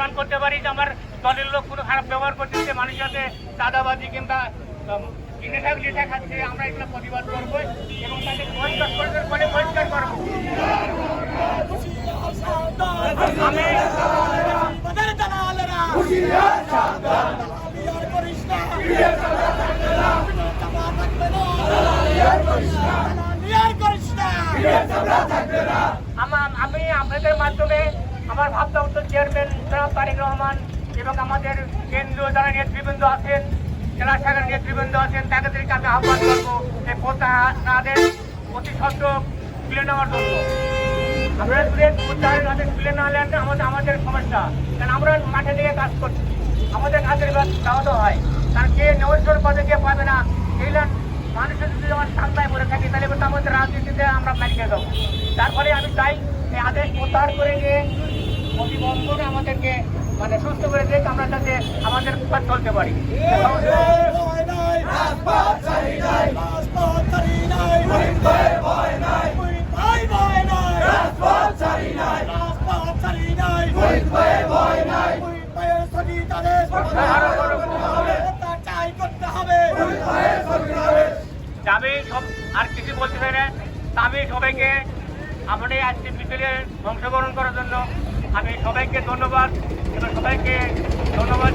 প্রমাণ করতে পারি যে আমার দলের লোক কোনো খারাপ ব্যবহার করতেছে, মানুষের সাথে চাঁদাবাজি কিংবা নেশা খাচ্ছে, আমরা এগুলো প্রতিবাদ করবো এবং তাকে পরিষ্কার করবো। আমি আপনাদের মাধ্যমে আমার ভারপ্রাপ্ত চেয়ারম্যান জনাব তারেক রহমান এবং আমাদের কেন্দ্রীয় যারা নেতৃবৃন্দ আছেন, জেলা শাখার নেতৃবৃন্দ আছেন, তাদেরকে আমি আহ্বান করবো এই প্রত্যাহারের অতি সত্ত্ব তুলে নেওয়ার জন্য। আমরা প্রত্যাহারের তুলে না হলে আমাদের সমস্যা, কারণ আমরা মাঠে দিয়ে কাজ করছি, আমাদের কাজের ব্যাহত হয়। কারণ কে নৈশ্বর পদে কে পাবে না, এইলেন মানুষের যদি আমার ঠান্ডায় পড়ে থাকি তাহলে কিন্তু আমাদের রাজনীতিতে আমরা মারিয়ে দেবো। তারপরে আমি চাই এই আদেশ প্রত্যাহার করে নিয়ে প্রতিবন্ধক আমাদেরকে সুস্থ করে দিয়ে আমরা যাতে আমাদের চলতে পারি। আমি আর কিছু বলতে চাই না, আমি সবাইকে আমাদের আজকে মিছিলে অংশগ্রহণ করার জন্য আমি সবাইকে ধন্যবাদ এবং সবাইকে ধন্যবাদ।